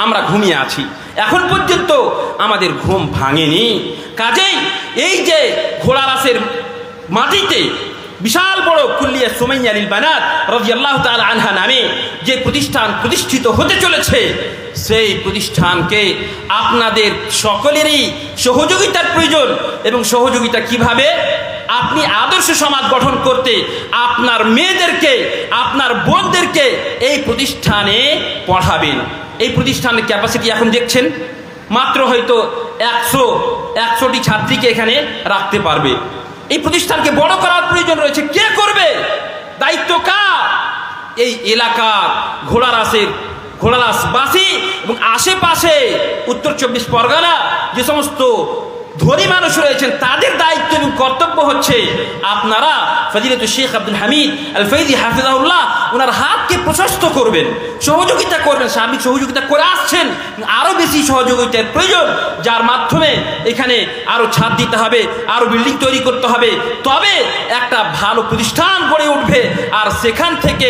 আমরা ঘুমিয়ে আছি, এখন পর্যন্ত আমাদের ঘুম ভাঙেনি। কাজেই এই যে ঘোড়ারাসের মাটিতে বিশাল বড় কুল্লিয়া সুমাইয়া লিল বানাত রাদিয়াল্লাহু তাআলা আনহা নামে যে প্রতিষ্ঠান প্রতিষ্ঠিত হতে চলেছে, সেই প্রতিষ্ঠানকে আপনাদের সকলেরই সহযোগিতার প্রয়োজন। এবং সহযোগিতা কিভাবে? আপনি আদর্শ সমাজ গঠন করতে আপনার মেয়েদেরকে, আপনার বোনদেরকে এই প্রতিষ্ঠানে পড়াবেন। এই প্রতিষ্ঠানের ক্যাপাসিটি এখন দেখছেন মাত্র হয়তো 100টি ছাত্রীকে এখানে রাখতে পারবে। এই প্রতিষ্ঠানকে বড় করার প্রয়োজন রয়েছে। কে করবে? দায়িত্ব কার? এই এলাকার ঘোড়ারাসবাসী এবং আশেপাশে উত্তর 24 পরগনা যে সমস্ত ধনী মানুষ রয়েছেন, তাদের দায়িত্ব এবং কর্তব্য হচ্ছে আপনারা ফজিলাতুল শেখ আব্দুল হামিদ আল ফৈজি হাফিজাহুল্লাহ ওনার হাতকে প্রশস্ত করবেন, সহযোগিতা করবেন। সার্বিক সহযোগিতা করে আসছেন, আরও বেশি সহযোগিতার প্রয়োজন, যার মাধ্যমে এখানে আরও ছাদ দিতে হবে, আরও বিল্ডিং তৈরি করতে হবে, তবে একটা ভালো প্রতিষ্ঠান গড়ে উঠবে। আর সেখান থেকে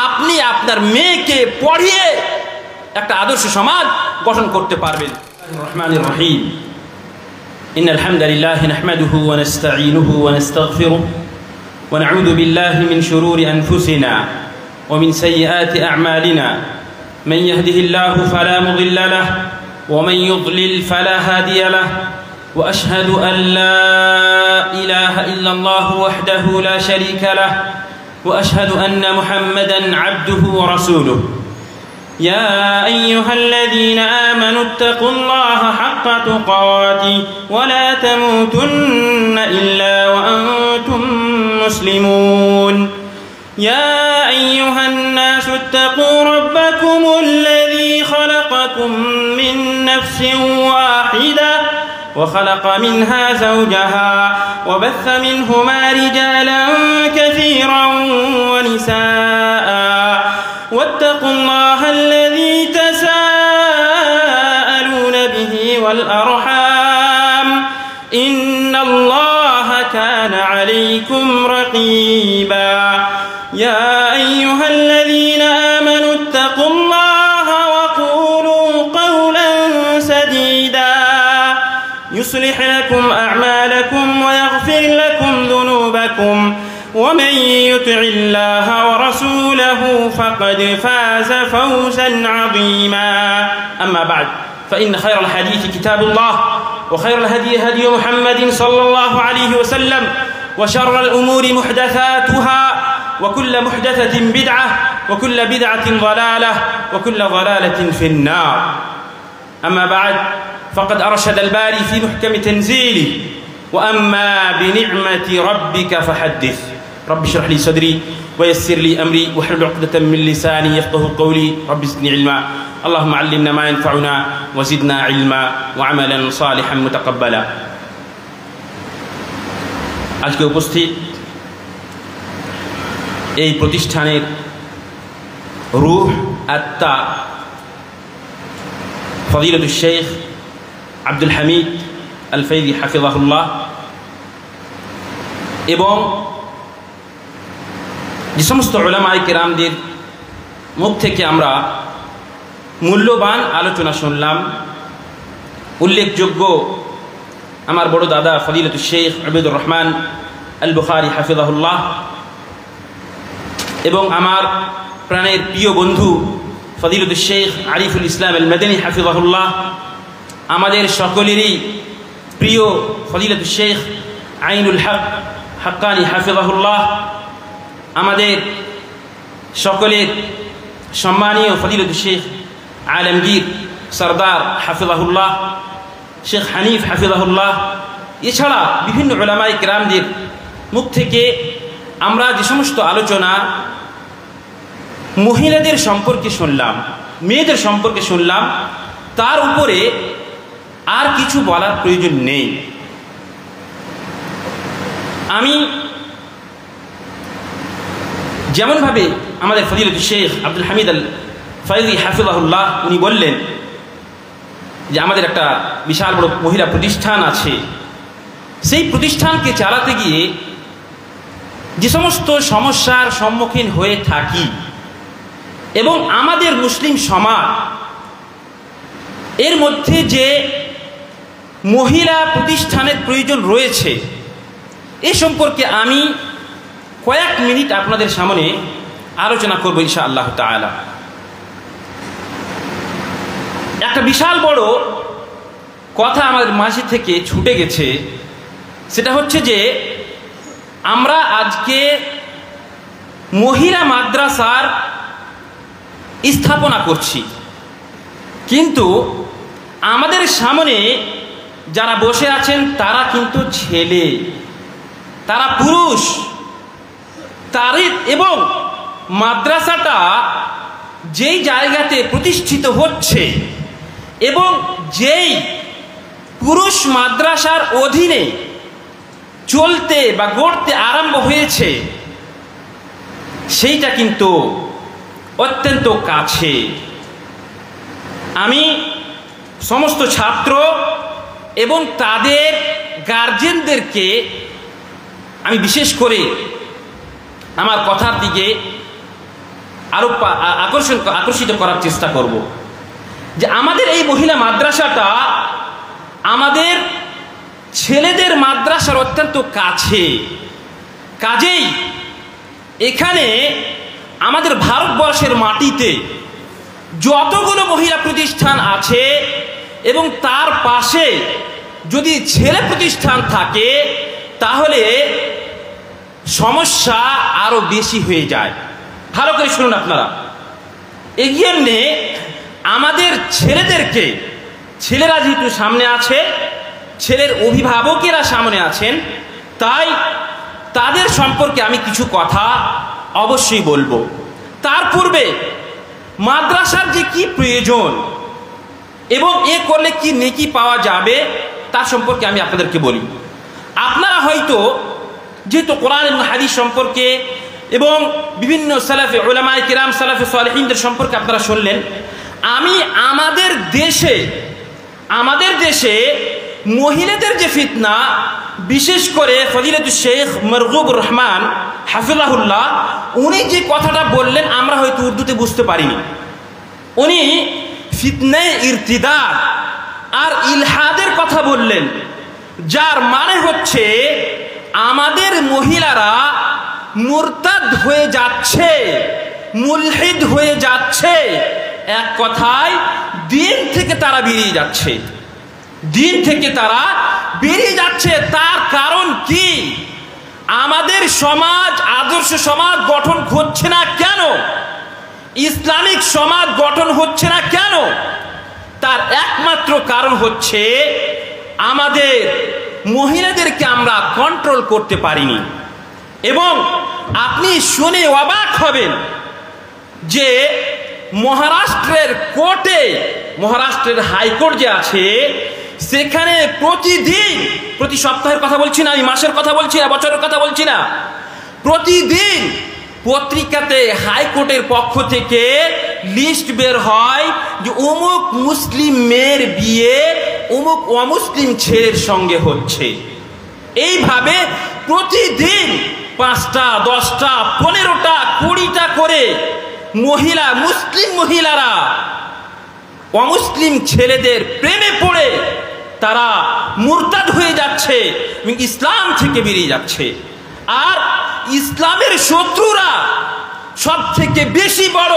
আপনি আপনার মেয়েকে পড়িয়ে একটা আদর্শ সমাজ গঠন করতে পারবেন। রহমানির রহিম। إن الحمد لله نحمده ونستعينه ونستغفره ونعوذ بالله من شرور أنفسنا ومن سيئات أعمالنا، من يهده الله فلا مضل له ومن يضلل فلا هادي له، وأشهد أن لا إله إلا الله وحده لا شريك له، وأشهد أن محمدا عبده ورسوله. يا أيها الذين آمنوا اتقوا الله حق تقاته ولا تموتن إلا وأنتم مسلمون. يا أيها الناس اتقوا ربكم الذي خلقكم من نفس واحدة وخلق منها زوجها وبث منهما رجالا كثيرا ونساء، واتقوا الله الذي تساءلون به والأرحام إن الله كان عليكم رقيبا. يا أيها الذين آمنوا اتقوا الله وقولوا قولا سديدا يصلح لكم أعمالكم ويغفر لكم ذنوبكم، ومن يطع الله ورسوله فقد فاز فوزا عظيما. أما بعد، فإن خير الحديث كتاب الله، وخير الهدي هدي محمد صلى الله عليه وسلم، وشر الأمور محدثاتها، وكل محدثة بدعة، وكل بدعة ضلالة، وكل ضلالة في النار. أما بعد، فقد أرشد الباري في محكم تنزيله: وأما بنعمة ربك فحدث. رب اشرح لي صدري ويسر لي أمري واحلل عقدة من لساني يفقهوا قولي. رب زدني علما. اللهم علمنا ما ينفعنا وزدنا علما وعملا صالحا متقبلا. আজকে উপস্থিত এই প্রতিষ্ঠানের রূহ আত্মা ফজিলাতুল শেখ আব্দুল হামিদ আল ফৈজি হাফিজাহুল্লাহ, এবং যে সমস্ত উলামায়ে কেরামদের মুখ থেকে আমরা মূল্যবান আলোচনা শুনলাম, উল্লেখযোগ্য আমার বড় দাদা ফজিলাতুল শেখ আবিদুর রহমান আল বুখারী হাফিজাহুল্লাহ, এবং আমার প্রাণের প্রিয় বন্ধু ফজিলাতুল শেখ আরিফুল ইসলাম আল মাদানী হাফিজাহুল্লাহ, আমাদের সকলেরই প্রিয় ফজিলাতুল শেখ আইনুল হক হাক্কানি হাফিজাহুল্লাহ, আমাদের সকলের সম্মানীয় ফজিলাতুল শেখ আলমগীর সরদার হাফিজাহুল্লাহ, শেখ হানিফ হাফিজাহুল্লাহ, এছাড়া বিভিন্ন উলামায়ে কেরামদের মুখ থেকে আমরা যে সমস্ত আলোচনা মহিলাদের সম্পর্কে শুনলাম, মেয়েদের সম্পর্কে শুনলাম, তার উপরে আর কিছু বলার প্রয়োজন নেই। আমি যেমনভাবে আমাদের ফজিলাতুল শেখ আব্দুল হামিদ আল ফৈজি হাফিজাহুল্লাহ উনি বললেন যে আমাদের একটা বিশাল বড় মহিলা প্রতিষ্ঠান আছে, সেই প্রতিষ্ঠানকে চালাতে গিয়ে যে সমস্ত সমস্যার সম্মুখীন হয়ে থাকি এবং আমাদের মুসলিম সমাজ এর মধ্যে যে মহিলা প্রতিষ্ঠানের প্রয়োজন রয়েছে এ সম্পর্কে আমি কয়েক মিনিট আপনাদের সামনে আলোচনা করব ইনশাআল্লাহ তাআলা। একটা বিশাল বড় কথা আমাদের মাঝে থেকে ছুটে গেছে, সেটা হচ্ছে যে আমরা আজকে মহিলা মাদ্রাসার স্থাপনা করছি, কিন্তু আমাদের সামনে যারা বসে আছেন তারা কিন্তু ছেলে, তারা পুরুষ, এবং মাদ্রাসাটা যেই জায়গাতে প্রতিষ্ঠিত হচ্ছে এবং যেই পুরুষ মাদ্রাসার অধীনে চলতে বা গড়তে আরম্ভ হয়েছে সেইটা কিন্তু অত্যন্ত কাছে। আমি সমস্ত ছাত্র এবং তাদের গার্জেনদেরকে আমি বিশেষ করে আমার কথার দিকে আরো আকর্ষিত করার চেষ্টা করব যে আমাদের এই মহিলা মাদ্রাসাটা আমাদের ছেলেদের মাদ্রাসার অত্যন্ত কাছে। কাজেই এখানে আমাদের ভারতবর্ষের মাটিতে যতগুলো মহিলা প্রতিষ্ঠান আছে এবং তার পাশে যদি ছেলে প্রতিষ্ঠান থাকে তাহলে সমস্যা আরো বেশি হয়ে যায়। ভালো করে শুনুন আপনারা, এই জন্যে আমাদের ছেলেদেরকে, ছেলেরা যেহেতু সামনে আছে, ছেলের অভিভাবকেরা সামনে আছেন, তাই তাদের সম্পর্কে আমি কিছু কথা অবশ্যই বলবো। তার পূর্বে মাদ্রাসার যে কি প্রয়োজন এবং এ করলে কি নেকি পাওয়া যাবে তার সম্পর্কে আমি আপনাদেরকে বলি। আপনারা হয়তো যেহেতু কোরআন এবং হাদিস সম্পর্কে এবং বিভিন্ন সালাফে উলামায়ে কিরাম, সালাফে সালেহিনদের সম্পর্কে আপনারা শুনলেন, আমি আমাদের দেশে মহিলাদের যে ফিতনা, বিশেষ করে ফজিলাতুল শেখ মারগুবুর রহমান হাফিজাহুল্লাহ উনি যে কথাটা বললেন আমরা হয়তো উর্দুতে বুঝতে পারিনি। উনি ফিতনায়ে ইরতিদাদ আর ইলহাদের কথা বললেন, যার মানে হচ্ছে আমাদের মহিলারা মুরতাদ হয়ে যাচ্ছে, মুলহিদ হয়ে যাচ্ছে, এক কথায় দিন থেকে তারা বেরিয়ে যাচ্ছে, দিন থেকে তারা বেরিয়ে যাচ্ছে। তার কারণ কি? আমাদের সমাজ, আদর্শ সমাজ গঠন হচ্ছে না কেন? ইসলামিক সমাজ গঠন হচ্ছে না কেন? তার একমাত্র কারণ হচ্ছে আমাদের মহিলাদেরকে আমরা কন্ট্রোল করতে পারিনি। এবং আপনি শুনে অবাক হবেন যে মহারাষ্ট্রের কোর্টে, মহারাষ্ট্রের হাইকোর্ট যে আছে সেখানে প্রতিদিন, প্রতি সপ্তাহের কথা বলছি না, আমি মাসের কথা বলছি না, বছরের কথা বলছি না, প্রতিদিন পত্রিকাতে হাইকোর্টের পক্ষ থেকে লিস্ট বের হয় যে অমুক মুসলিম মেয়ের বিয়ে অমুক অমুসলিম ছেলের সঙ্গে হচ্ছে। এইভাবে প্রতিদিন 5টা, 10টা, 15টা, 20টা করে মহিলা, মুসলিম মহিলারা অমুসলিম ছেলেদের প্রেমে পড়ে তারা মুরতাদ হয়ে যাচ্ছে এবং ইসলাম থেকে বেরিয়ে যাচ্ছে। আর ইসলামের শত্রুরা সব থেকে বেশি বড়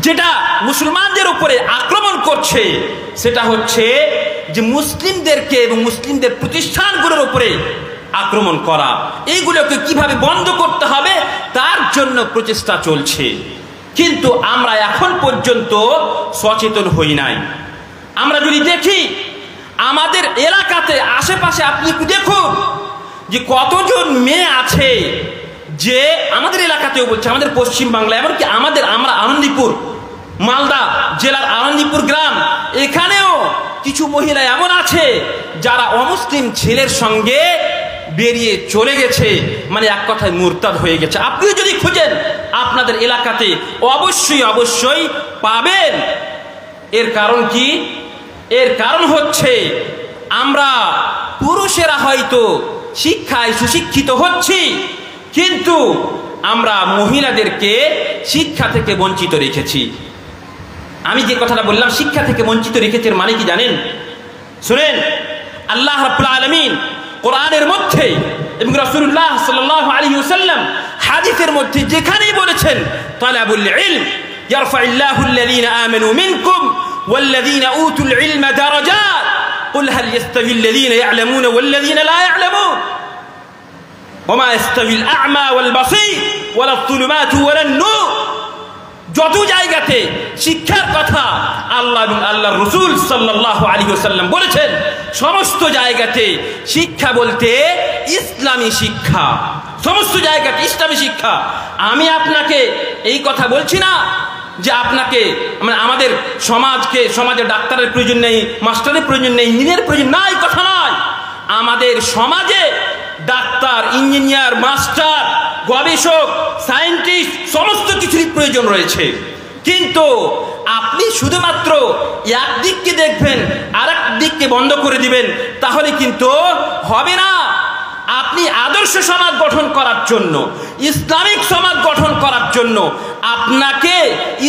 যেটা মুসলমানদের উপরে আক্রমণ করছে সেটা হচ্ছে যে মুসলিমদেরকে এবং মুসলিমদের প্রতিষ্ঠানগুলোর উপরে আক্রমণ করা। এইগুলোকে কিভাবে বন্ধ করতে হবে তার জন্য প্রচেষ্টা চলছে, কিন্তু আমরা এখন পর্যন্ত সচেতন হই নাই। আমরা যদি দেখি আমাদের এলাকাতে আশেপাশে, আপনি একটু দেখুন যে কতজন মেয়ে আছে যে আমাদের এলাকাতেও বলছে, আমাদের পশ্চিম বাংলা, এমনকি আমরা আনন্দীপুর, মালদা জেলার আনন্দীপুর গ্রাম, এখানেও কিছু মহিলা এমন আছে যারা অমুসলিম ছেলের সঙ্গে বেরিয়ে চলে গেছে, মানে এক কথায় মুরতাদ হয়ে গেছে। আপনিও যদি খুঁজেন আপনাদের এলাকাতে অবশ্যই পাবেন। এর কারণ কি? এর কারণ হচ্ছে আমরা পুরুষেরা হয়তো শিক্ষায় সুশিক্ষিত হচ্ছি, কিন্তু আমরা মহিলাদেরকে শিক্ষা থেকে বঞ্চিত রেখেছি। আমি যে কথাটা বললাম শিক্ষা থেকে বঞ্চিত রেখেছে মানে কি জানেন? শুনেন, আল্লাহ রাব্বুল আলামিন কোরআনের মধ্যে এবং রাসূলুল্লাহ সাল্লাল্লাহু আলাইহি ওয়াসাল্লাম হাদিসের মধ্যে যেখানেই বলেছেন তালাবুল ইলম ইয়ারফাউল্লাহু আল্লাযীনা আমানু মিনকুম ওয়াল্লাযীনা উতুল ইলমা দারাজাত কুল হাল ইয়াস্তাবিল লাযীনা ইয়া'লামুনা ওয়াল্লাযীনা লা ইয়া'লামুন ওয়া মা ইয়াস্তাবিল আ'মা ওয়াল বাসীর ওয়ালাল যুলুমাতু ওয়ালান নূর। যত জায়গাতে শিক্ষার কথা আল্লাহ এবং আল্লাহর রাসূল সাল্লাল্লাহু আলাইহি ওয়াসাল্লাম বলেছেন, সমস্ত জায়গাতে শিক্ষা বলতে ইসলামী শিক্ষা, সমস্ত জায়গাতে ইসলামী শিক্ষা। আমি আপনাকে এই কথা বলছি না যে আপনাকে মানে আমাদের সমাজে ডাক্তারের প্রয়োজন নেই, মাস্টারের প্রয়োজন নেই, ইঞ্জিনিয়ারের প্রয়োজন নাই, কথা নয়। আমাদের সমাজে ডাক্তার, ইঞ্জিনিয়ার, মাস্টার, গবেষক, সায়েন্টিস্ট সমস্ত কিছুরই প্রয়োজন রয়েছে। কিন্তু আপনি শুধুমাত্র একদিককে দেখবেন আর এক দিককে বন্ধ করে দিবেন, তাহলে কিন্তু হবে না। আপনি আদর্শ সমাজ গঠন করার জন্য, ইসলামিক সমাজ গঠন করার জন্য আপনাকে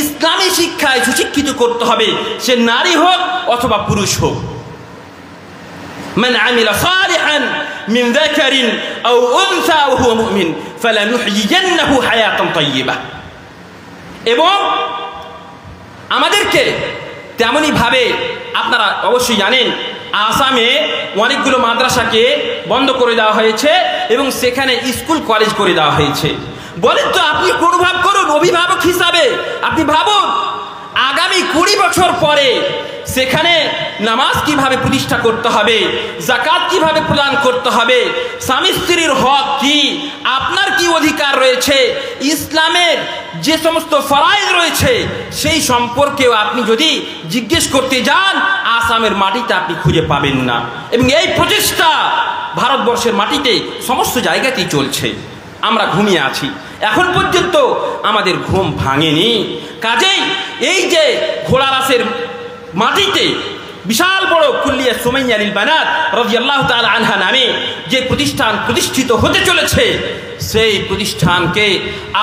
ইসলামী শিক্ষায় সুশিক্ষিত করতে হবে, সে নারী হোক অথবা পুরুষ হোক। من عمل صالحا من ذكر أو أنثى وهو مؤمن فلنحيينه حياة طيبة। এবং আমাদেরকে তেমনই ভাবে আপনারা অবশ্যই জানেন আসামে অনেকগুলো মাদ্রাসাকে বন্ধ করে দেওয়া হয়েছে এবং সেখানে স্কুল কলেজ করে দেওয়া হয়েছে। বলেন তো, আপনি অনুভব করুন অভিভাবক হিসাবে, আপনি ভাবুন আগামী 20 বছর পরে সেখানে নামাজ কিভাবে প্রতিষ্ঠা করতে হবে, যাকাত কিভাবে প্রদান করতে হবে, স্বামী স্ত্রীর হক কি, আপনার কি অধিকার রয়েছে, ইসলামের যে সমস্ত ফরজ রয়েছে সেই সম্পর্কেও আপনি যদি জিজ্ঞেস করতে যান আসামের মাটিতে আপনি খুঁজে পাবেন না। এবং এই প্রচেষ্টা ভারতবর্ষের মাটিতে সমস্ত জায়গাতেই চলছে। আমরা ঘুমিয়ে আছি, এখন পর্যন্ত আমাদের ঘুম ভাঙেনি। কাজেই এই যে ঘোড়ারাসের মাটিতে বিশাল বড় কুল্লিয়া সুমাইয়া লিল বানাত রাদিয়াল্লাহু তাআলা আনহা নামে যে প্রতিষ্ঠান প্রতিষ্ঠিত হতে চলেছে, সেই প্রতিষ্ঠানকে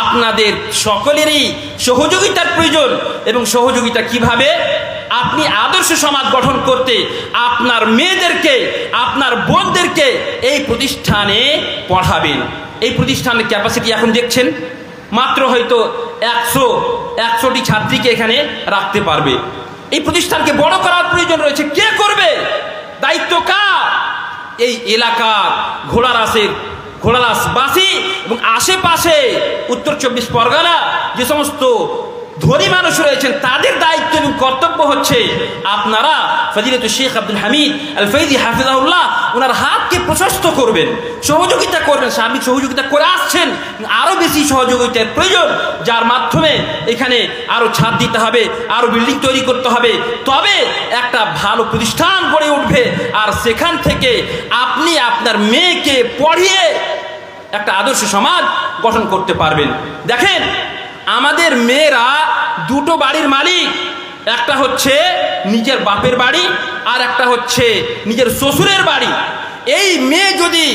আপনাদের সকলেরই সহযোগিতার প্রয়োজন। এবং সহযোগিতা কিভাবে? আপনি আদর্শ সমাজ গঠন করতে আপনার মেয়েদেরকে, আপনার বোনদেরকে এই প্রতিষ্ঠানে পড়াবেন। এই প্রতিষ্ঠানের ক্যাপাসিটি এখন দেখছেন মাত্র হয়তো 100টি ছাত্রীকে এখানে রাখতে পারবে। এই প্রতিষ্ঠানকে বড় করার প্রয়োজন রয়েছে। কে করবে? দায়িত্ব কার? এই এলাকার ঘোড়ারাসবাসী এবং আশেপাশে উত্তর 24 পরগনা যে সমস্ত ধনী মানুষ রয়েছেন তাদের দায়িত্ব এবং কর্তব্য হচ্ছে আপনারা ফজিলাতুল শেখ আব্দুল হামিদ আল ফৈজি হাফিজাহুল্লাহ ওনার হাতকে প্রশস্ত করবেন, সহযোগিতা করবেন। সার্বিক সহযোগিতা করে আসছেন, আরও বেশি সহযোগিতার প্রয়োজন, যার মাধ্যমে এখানে আরও ছাদ দিতে হবে, আরও বিল্ডিং তৈরি করতে হবে, তবে একটা ভালো প্রতিষ্ঠান গড়ে উঠবে। আর সেখান থেকে আপনি আপনার মেয়েকে পড়িয়ে একটা আদর্শ সমাজ গঠন করতে পারবেন। দেখেন, আমাদের মেয়েরা দুটো বাড়ির মালিক, একটা হচ্ছে নিজের বাপের বাড়ি আর একটা হচ্ছে নিজের শ্বশুরের বাড়ি। এই মেয়ে যদি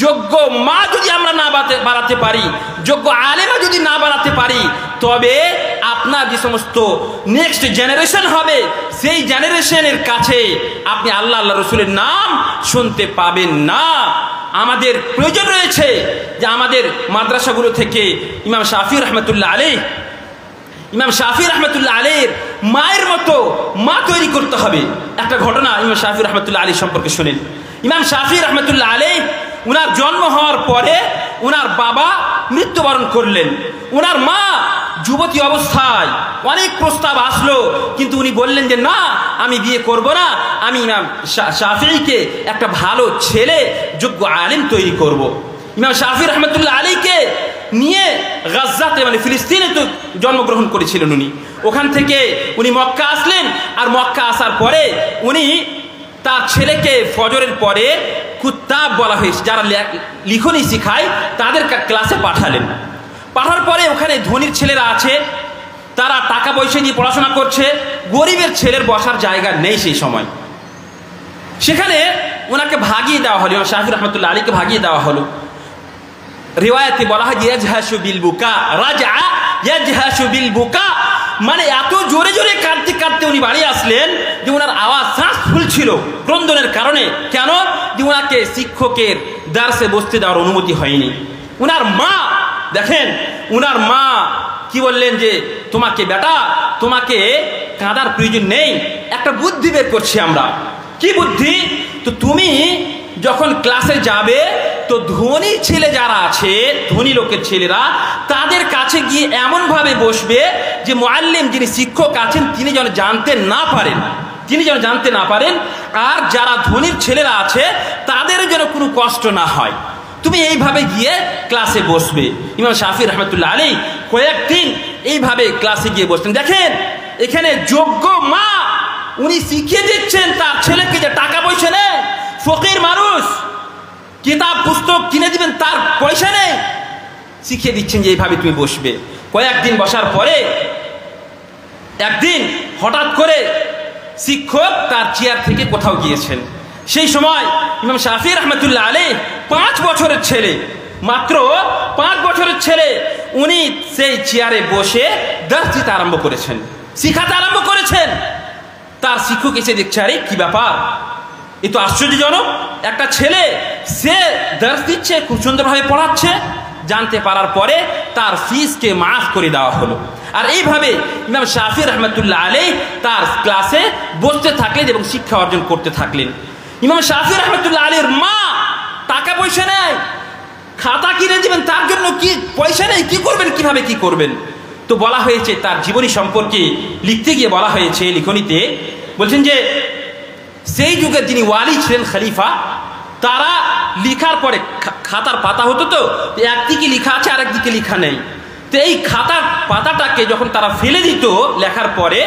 যোগ্য মা যদি আমরা না বানাতে পারি, যোগ্য আলেমা যদি না বানাতে পারি, তবে আপনার যে সমস্ত নেক্সট জেনারেশন হবে সেই জেনারেশনের কাছে আপনি আল্লাহ রসুলের নাম শুনতে পাবেন না। আমাদের প্রয়োজন রয়েছে যে আমাদের মাদ্রাসাগুলো থেকে ইমাম শাফি রহমতুল্লাহ আলাইহির মায়ের মতো মা তৈরি করতে হবে। একটা ঘটনা ইমাম শাফি রহমতুল্লাহ আলাইহি সম্পর্কে শুনেন। ইমাম শাফি রহমতুল্লাহ আলাইহি উনার জন্ম হওয়ার পরে উনার বাবা মৃত্যুবরণ করলেন। উনার মা যুবতী অবস্থায় অনেক প্রস্তাব আসলো, কিন্তু উনি বললেন যে না, আমি বিয়ে করব না, আমি ইমাম শাফিকে একটা ভালো ছেলে যোগ্য আলেম তৈরি করব। ইমাম শাফি রহমতুল্লাহ আলাইহিকে নিয়ে গাজ্জাতে মানে ফিলিস্তিনে তো জন্মগ্রহণ করেছিলেন উনি। ওখান থেকে উনি মক্কা আসলেন, আর মক্কা আসার পরে উনি তার ছেলেকে ফজরের পরে কুত্তাব বলা হয়েছে, যারা লিখনি শিখায় তাদের ক্লাসে পাঠালেন। পাঠার পরে ওখানে ধনীর ছেলেরা আছে, তারা টাকা পয়সা দিয়ে পড়াশোনা করছে, গরিবের ছেলের বসার জায়গা নেই সেই সময়। সেখানে ওনাকে ভাগিয়ে দেওয়া হলো, ইমাম শাফি রহমতুল্লাহ আলাইহিকে ভাগিয়ে দেওয়া হলো। রিওয়ায়াতে বলা হয় ইয়াজহাসু বিল বুকা, রাজা ইয়াজহাসু বিল বুকা, মানে এত জোরে জোরে কাঁদতে কাঁদতে উনি বাড়ি আসলেন যে ওনার আওয়াজ শ্বাস ফুলছিল ক্রন্দনের কারণে। কেন? যে ওনাকে শিক্ষকের দার্সে বসতে দেওয়ার অনুমতি হয়নি। উনার মা দেখেন, উনার মা কি বললেন যে তোমাকে বেটা, তোমাকে কাঁদার প্রয়োজন নেই, একটা বুদ্ধি বের করছি আমরা। কি বুদ্ধি? তো তুমি যখন ক্লাসে যাবে তো ধনী ছেলে যারা আছে, ধনী লোকের ছেলেরা, তাদের কাছে গিয়ে এমনভাবে বসবে যে মুআল্লিম যিনি শিক্ষক আছেন তিনি যেন জানতে না পারেন, আর যারা ধনীর ছেলেরা আছে তাদের যেন কোনো কষ্ট না হয়। তুমি এইভাবে গিয়ে ক্লাসে বসবে। ইমাম শাফি রহমতুল্লাহ আলাইহি কয়েকদিন এইভাবে ক্লাসে গিয়ে বসতেন। দেখেন এখানে যোগ্য মা উনি শিখিয়ে দিচ্ছেন তার ছেলেকে যে টাকা পয়সা নেই, ফকির মানুষ, কিতাব পুস্তক কিনে দিবেন তার পয়সা নেই, শিখিয়ে দিচ্ছেন যে এইভাবে তুমি বসবে। কয়েকদিন বসার পরে একদিন হঠাৎ করে শিক্ষক তার চেয়ার থেকে কোথাও গিয়েছেন। সেই সময় ইমাম শাফি রহমতুল্লাহ আলাইহি 5 বছরের ছেলে, মাত্র 5 বছরের ছেলে, উনি সেই চেয়ারে বসে দার্স দিতে আরম্ভ করেছেন, শিখাতে আরম্ভ করেছেন। তার শিক্ষক এসে দেখছে, আরে কি ব্যাপার, এ তো আশ্চর্যজনক, একটা ছেলে সে দার্স দিচ্ছে, খুব সুন্দরভাবে পড়াচ্ছে। জানতে পারার পরে তার ফিসকে মাফ করে দেওয়া হলো। আর এইভাবে ইমাম শাফি রহমতুল্লাহ আলাইহি তার ক্লাসে বসতে থাকলেন এবং শিক্ষা অর্জন করতে থাকলেন। ইমাম শাফি রহমতুল্লাহ আলাইহির মা টাকা পয়সা নেই, খাতা কিনে দিবেন তার জন্য কি পয়সা নেই, কি করবেন, কিভাবে কি করবেন। তো বলা হয়েছে তার জীবনী সম্পর্কে লিখতে গিয়ে বলা হয়েছে লিখনীতে, বলছেন যে সেই যুগে যিনি ওয়ালি ছিলেন, খলিফা, তারা লিখার পরে খাতার পাতা হতো, তো একদিকে লেখা আছে আর একদিকে লেখা নেই। তো এই খাতার পাতাটাকে যখন তারা ফেলে দিত লেখার পরে,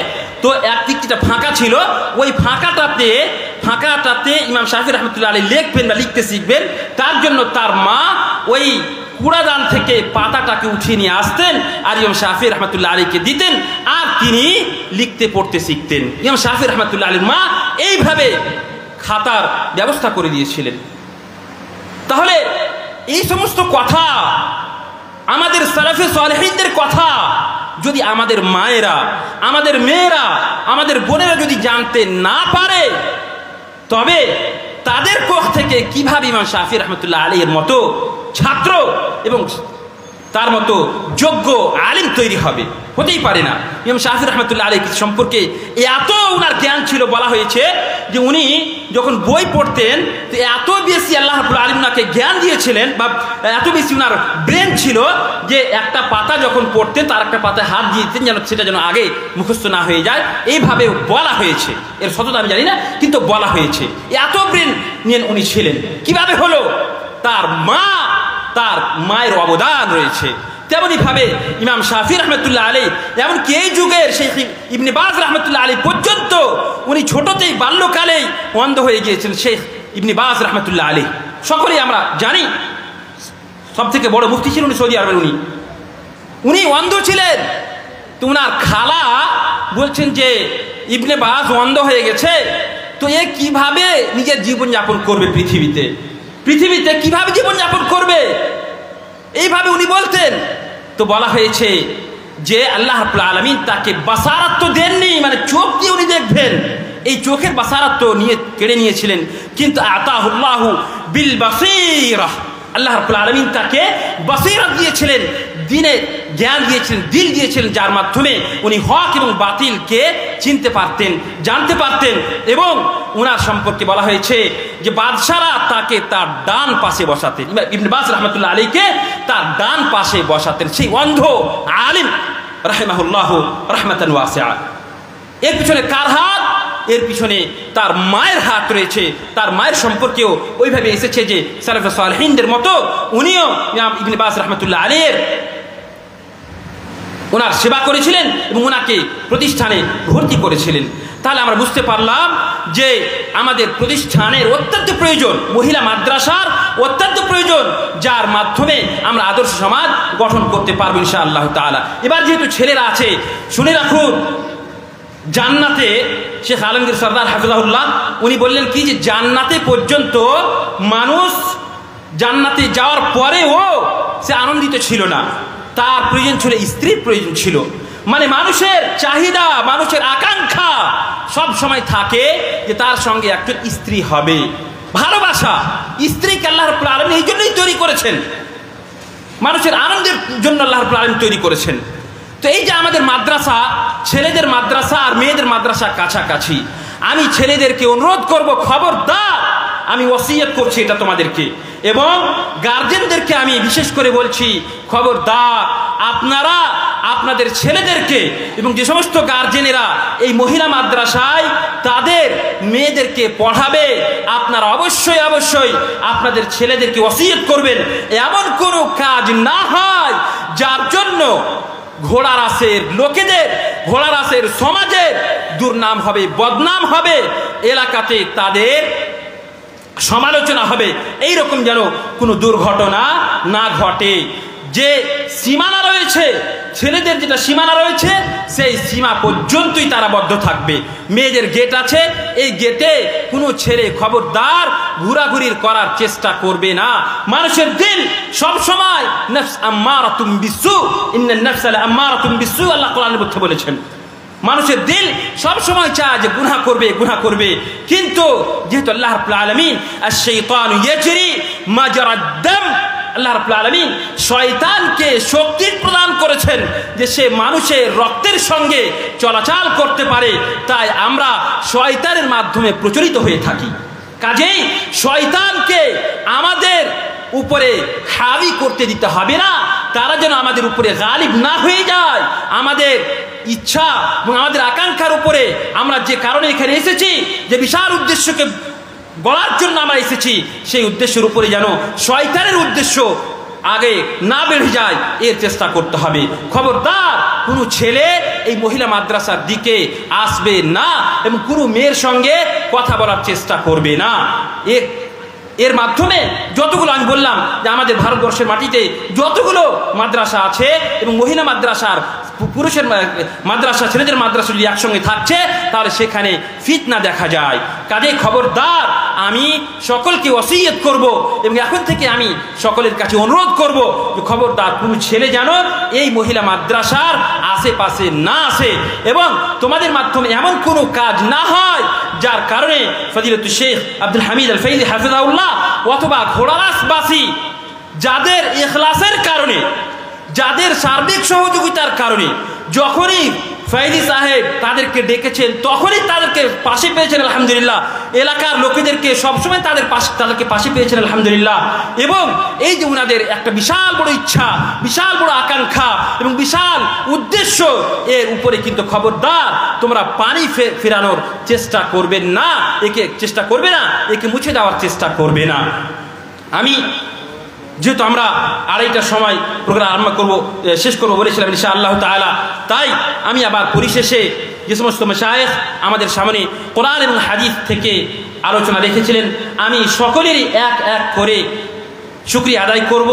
তো একদিক যেটা ফাঁকা ছিল ওই ফাঁকাটাতে ইমাম শাফি রহমতুল্লাহ আলাইহি লিখবেন বা লিখতে শিখবেন। তার জন্য তার মা ওই কুড়াদান থেকে পাতাটাকে উঠিয়ে নিয়ে আসতেন আর ইমাম শাফি রহমতুল্লাহ আলাইহিকে দিতেন, আর তিনি লিখতে পড়তে শিখতেন। ইমাম শাফি রহমতুল্লাহ আলাইহির মা এইভাবে খাতার ব্যবস্থা করে দিয়েছিলেন। তাহলে এই সমস্ত কথা, আমাদের সালাফে সালেহিনদের কথা, যদি আমাদের মায়েরা, আমাদের মেয়েরা, আমাদের বোনেরা যদি জানতে না পারে, তবে তাদের পক্ষ থেকে কিভাবে ইমাম শাফি রহমতুল্লাহ আলাইহির মতো ছাত্র এবং তার মতো যোগ্য আলিম তৈরি হবে? হতেই পারে না। ইমাম শাফি রহমতুল্লাহ আলাইহি সম্পর্কে এত উনার জ্ঞান ছিল, বলা হয়েছে যে উনি যখন বই পড়তেন তো এত বেশি আল্লাহ রাব্বুল আলামিন ওনাকে জ্ঞান দিয়েছিলেন, বা এত বেশি উনার ব্রেন ছিল যে একটা পাতা যখন পড়তেন তার একটা পাতায় হাত দিয়ে দিতেন যেন সেটা যেন আগে মুখস্থ না হয়ে যায়। এইভাবে বলা হয়েছে, এর সত্যতা আমি জানি না, কিন্তু বলা হয়েছে এত ব্রেন নিয়ে উনি ছিলেন। কিভাবে হলো? তার মায়ের অবদান রয়েছে। তেমনি ভাবে ইমাম শাফি রহমতুল্লাহ আলাইহি, এমনকি এই যুগের শেখ ইবনে বাজ রহমতুল্লাহ আলাইহি পর্যন্ত উনি ছোটতেই বাল্যকালেই অন্ধ হয়ে গিয়েছিলেন। শেখ ইবনে বাজ রহমতুল্লাহ আলাইহি সকলেই আমরা জানি, সব থেকে বড় মুফতি ছিলেন উনি সৌদি আরবের। উনি অন্ধ ছিলেন। তো উনার খালা বলছেন যে ইবনে বাজ অন্ধ হয়ে গেছে, তো এ কিভাবে নিজের জীবনযাপন করবে, পৃথিবীতে কিভাবে জীবনযাপন করবে, এইভাবে উনি বলতেন। তো বলা হয়েছে যে আল্লাহ রাব্বুল আলামিন তাকে বাসারাত তো দেননি, মানে চোখ দিয়ে উনি দেখবেন, এই চোখের বাসারাত তো কেড়ে নিয়েছিলেন, কিন্তু আতাহুল্লাহু বিল বাসীরাহ, আল্লাহ রাব্বুল আলামিন তাকে বাসীরাত দিয়েছিলেন, দিনে জ্ঞান দিয়েছিলেন, দিল দিয়েছিলেন, যার মাধ্যমে উনি হক এবং বাতিলকে চিনতে পারতেন, জানতে পারতেন। এবং উনার সম্পর্কে বলা হয়েছে যে বাদশারা তাকে তার ডান পাশে বসাতেন, ইবনে বাজ রহমতুল্লাহ আলাইহিকে তার ডান পাশে বসাতেন, সেই অন্ধ আলিম রাহিমাহুল্লাহু রাহমাতান ওয়াসিআ। এর পিছনে কার হাত? এর পিছনে তার মায়ের হাত রয়েছে। তার মায়ের সম্পর্কেও ওইভাবে এসেছে যে সালাফে সালেহিনদের মতো উনিও ইমাম ইবনে বাজ রহমতুল্লাহ আলাইহির ওনার সেবা করেছিলেন এবং ওনাকে প্রতিষ্ঠানে ভর্তি করেছিলেন। তাহলে আমরা বুঝতে পারলাম যে আমাদের প্রতিষ্ঠানের অত্যন্ত প্রয়োজন, মহিলা মাদ্রাসার অত্যন্ত প্রয়োজন, যার মাধ্যমে আমরা আদর্শ সমাজ গঠন করতে পারবো ইনশাআল্লাহ তাআলা। এবার যেহেতু ছেলেরা আছে, শুনে রাখুন, জান্নাতে শেখ আলমগীর সরদার হাফিজাহুল্লাহ উনি বললেন কি যে জান্নাতে পর্যন্ত মানুষ জান্নাতে যাওয়ার পরেও সে আনন্দিত ছিল না, তার প্রয়োজন ছিল, স্ত্রীর প্রয়োজন ছিল। মানে মানুষের চাহিদা, মানুষের আকাঙ্ক্ষা সব সময় থাকে যে তার সঙ্গে একজন স্ত্রী হবে। ভালোবাসা, স্ত্রীকে আল্লাহ রাব্বুল আলামিন এই জন্যই তৈরি করেছেন, মানুষের আনন্দের জন্য আল্লাহ রাব্বুল আলামিন তৈরি করেছেন। তো এই যে আমাদের মাদ্রাসা, ছেলেদের মাদ্রাসা আর মেয়েদের মাদ্রাসা কাছাকাছি, আমি ছেলেদেরকে অনুরোধ করব, খবরদার, আমি ওসিয়ত করছি এটা তোমাদেরকে, এবং গার্জেনদেরকে আমি বিশেষ করে বলছি, খবরদার আপনারা আপনাদের ছেলেদেরকে এবং যে সমস্ত গার্জেনেরা এই মহিলা মাদ্রাসায় তাদের মেয়েদেরকে পড়াবে, আপনারা অবশ্যই অবশ্যই আপনাদের ছেলেদেরকে ওসিয়ত করবেন এমন কোনো কাজ না হয় যার জন্য ঘোড়া রাসের লোকেদের, ঘোড়া রাসের সমাজের দুর্নাম হবে, বদনাম হবে, এলাকাতে তাদের সমালোচনা হবে, এইরকম যেন কোনো দুর্ঘটনা না ঘটে। যে সীমানা রয়েছে, ছেলেদের যেটা সীমানা রয়েছে সেই সীমা পর্যন্তই তারা বদ্ধ থাকবে। মেয়েদের গেট আছে, এই গেটে কোনো ছেলে খবরদার ঘোরাঘুরির করার চেষ্টা করবে না। মানুষের দিল সব সময় নফস আম্মারাতুম বিসু, ইন্নান নাফসা লাআম্মারাতুম বিসু, আল্লাহ কোরআনের মধ্যে বলেছেন। মানুষের দিল সব সময় চায় যে গুনাহ করবে, গুনাহ করবে, কিন্তু যেহেতু আল্লাহ রাব্বুল আলামিন আশ-শাইতানু ইয়াজরি মাজরাদ দাম, আল্লাহ রাব্বুল আলামিন শয়তানকে শক্তি প্রদান করেছেন যে সে মানুষের রক্তের সঙ্গে চলাচল করতে পারে, তাই আমরা শয়তানের মাধ্যমে প্রচলিত হয়ে থাকি। কাজেই শয়তানকে আমাদের উপরে হাবি করতে দিতে হবে না, তারা যেন আমাদের উপরে গালিব না হয়ে যায়। আমাদের ইচ্ছা এবং আমাদের আকাঙ্ক্ষার উপরে, আমরা যে কারণে এখানে এসেছি, যে বিশাল উদ্দেশ্যকে গড়ার জন্য আমরা এসেছি, সেই উদ্দেশ্যের উপরে যেন শয়তানের উদ্দেশ্য আগে না বেড়ে যায়, এর চেষ্টা করতে হবে। খবরদার কোনো ছেলে এই মহিলা মাদ্রাসার দিকে আসবে না এবং কোনো মেয়ের সঙ্গে কথা বলার চেষ্টা করবে না। এর মাধ্যমে যতগুলো আমি বললাম যে আমাদের ভারতবর্ষের মাটিতে যতগুলো মাদ্রাসা আছে এবং মহিলা মাদ্রাসার, পুরুষের মাদ্রাসা, ছেলেদের মাদ্রাসা যদি একসঙ্গে থাকছে তাহলে সেখানে ফিতনা দেখা যায়। কাজে খবরদার আমি সকলকে ওসিয়ত করব এবং এখন থেকে আমি সকলের কাছে অনুরোধ করব যে খবরদার কোনো ছেলে যেন এই মহিলা মাদ্রাসার আশেপাশে না আসে এবং তোমাদের মাধ্যমে এমন কোনো কাজ না হয় যার কারণে ফজিলতুল শেখ আব্দুল হামিদ আল ফৈজি হাফিজাহুল্লাহ অথবা ঘোড়ারাসবাসী যাদের ইখলাসের কারণে, যাদের সার্বিক সহযোগিতার কারণে যখনই ফৈজি সাহেব তাদেরকে ডেকেছেন তখনই তাদেরকে পাশে পেয়েছেন আলহামদুলিল্লাহ, এলাকার লোকেদেরকে সবসময় তাদেরকে পাশে পেয়েছেন আলহামদুলিল্লাহ। এবং এই যে উনাদের একটা বিশাল বড় ইচ্ছা, বিশাল বড় আকাঙ্ক্ষা এবং বিশাল উদ্দেশ্য, এর উপরে কিন্তু খবরদার তোমরা পানি ফেরানোর চেষ্টা করবে না, একে মুছে দেওয়ার চেষ্টা করবে না। আমি যেহেতু আমরা আড়াইটার সময় প্রোগ্রাম শেষ করবো বলেছিলাম ইনশাআল্লাহ তাআলা, তাই আমি আবার পরিশেষে যে সমস্ত মাশায়েখ আমাদের সামনে কোরআন এবং হাদিস থেকে আলোচনা রেখেছিলেন, আমি সকলেরই এক এক করে শুকরিয়া আদায় করব,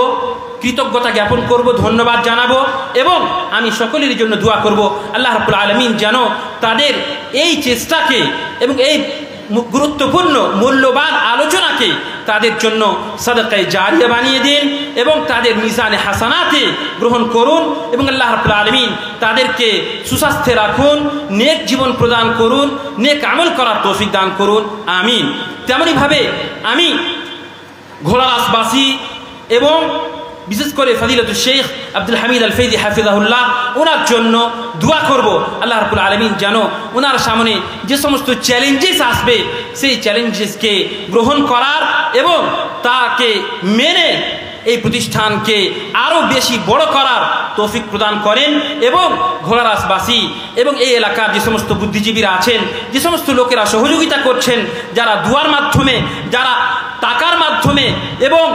কৃতজ্ঞতা জ্ঞাপন করব, ধন্যবাদ জানাবো এবং আমি সকলের জন্য দোয়া করব আল্লাহ রাব্বুল আলামিন যেন তাদের এই চেষ্টাকে এবং এই গুরুত্বপূর্ণ মূল্যবান আলোচনাকে তাদের জন্য সাদাকায়ে জারিয়া বানিয়ে দিন এবং তাদের মিজানে হাসানাতে গ্রহণ করুন এবং আল্লাহ রাব্বুল আলামিন তাদেরকে সুস্বাস্থ্যে রাখুন, নেক জীবন প্রদান করুন, নেক আমল করার তৌফিক দান করুন, আমিন। তেমনিভাবে আমি ঘোড়ারাসবাসী এবং বিশেষ করে ফজিলতুল শেখ আব্দুল হামিদ আল ফৈজি হাফিজাহুল্লাহ ওনার জন্য দোয়া করব আল্লাহ রাব্বুল আলামিন যেন ওনার সামনে যে সমস্ত চ্যালেঞ্জেস আসবে সেই চ্যালেঞ্জেসকে গ্রহণ করার এবং তাকে মেনে এই প্রতিষ্ঠানকে আরও বেশি বড় করার তৌফিক প্রদান করেন এবং ঘোড়ারাসবাসী এবং এই এলাকার যে সমস্ত বুদ্ধিজীবীরা আছেন, যে সমস্ত লোকেরা সহযোগিতা করছেন, যারা দুয়ার মাধ্যমে, যারা টাকার মাধ্যমে এবং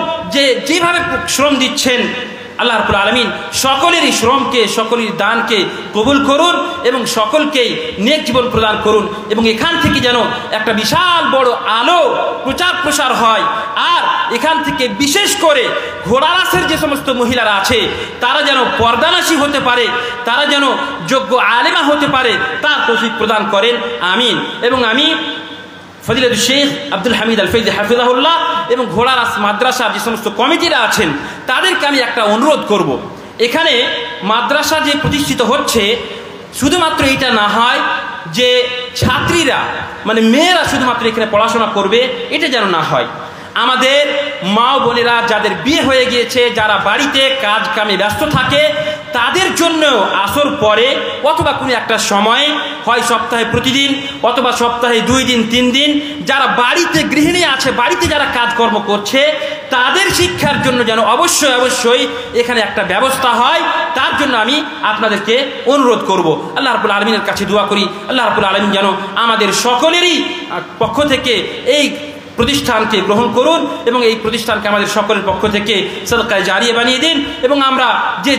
যেভাবে শ্রম দিচ্ছেন, আল্লাহ রাব্বুল আলামিন সকলেরই শ্রমকে, সকলের দানকে কবুল করুন এবং সকলকেই নেক জীবন প্রদান করুন এবং এখান থেকে যেন একটা বিশাল বড় আলো প্রচার প্রসার হয়। আর এখান থেকে বিশেষ করে ঘোড়ারাসের যে সমস্ত মহিলারা আছে তারা যেন পর্দানাশী হতে পারে, তারা যেন যোগ্য আলেমা হতে পারে, তার তৌফিক প্রদান করেন, আমিন। এবং আমি ফজিলতুল শেখ আব্দুল হামিদ আল ফৈজি হাফিজাহুল্লাহ এবং ঘোড়ারাস মাদ্রাসার যে সমস্ত কমিটিরা আছেন তাদেরকে আমি একটা অনুরোধ করব, এখানে মাদ্রাসা যে প্রতিষ্ঠিত হচ্ছে শুধুমাত্র এটা না হয় যে ছাত্রীরা মানে মেয়েরা শুধুমাত্র এখানে পড়াশোনা করবে, এটা যেন না হয়। আমাদের মা বোনেরা যাদের বিয়ে হয়ে গিয়েছে, যারা বাড়িতে কাজ কামে ব্যস্ত থাকে, তাদের জন্য আসর পরে অথবা কোনো একটা সময়ে, হয় সপ্তাহে প্রতিদিন অথবা সপ্তাহে 2 দিন 3 দিন, যারা বাড়িতে গৃহিণী আছে, বাড়িতে যারা কাজকর্ম করছে, তাদের শিক্ষার জন্য যেন অবশ্যই অবশ্যই এখানে একটা ব্যবস্থা হয়। তার জন্য আমি আপনাদেরকে অনুরোধ করব। আল্লাহ রাব্বুল আলামিনের কাছে দোয়া করি, আল্লাহ রাব্বুল আলামিন যেন আমাদের সকলেরই পক্ষ থেকে এই প্রতিষ্ঠানকে গ্রহণ করুন এবং এই প্রতিষ্ঠানকে আমাদের সকলের পক্ষ থেকে সাদকায়ে জারিয়া বানিয়ে দিন, এবং আমরা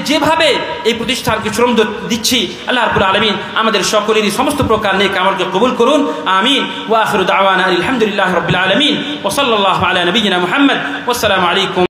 যেভাবে এই প্রতিষ্ঠানকে শ্রম দিচ্ছি, আল্লাহ রাব্বুল আলামিন আমাদের সকলেরই সমস্ত প্রকার নেক আমলকে কবুল করুন। আমিন। ওয়া আখিরু দাওয়ানা আলহামদুলিল্লাহি রাব্বিল আলামিন ওয়া সাল্লাল্লাহু আলা নবিয়িনা মুহাম্মদ। ওয়াসসালামু আলাইকুম।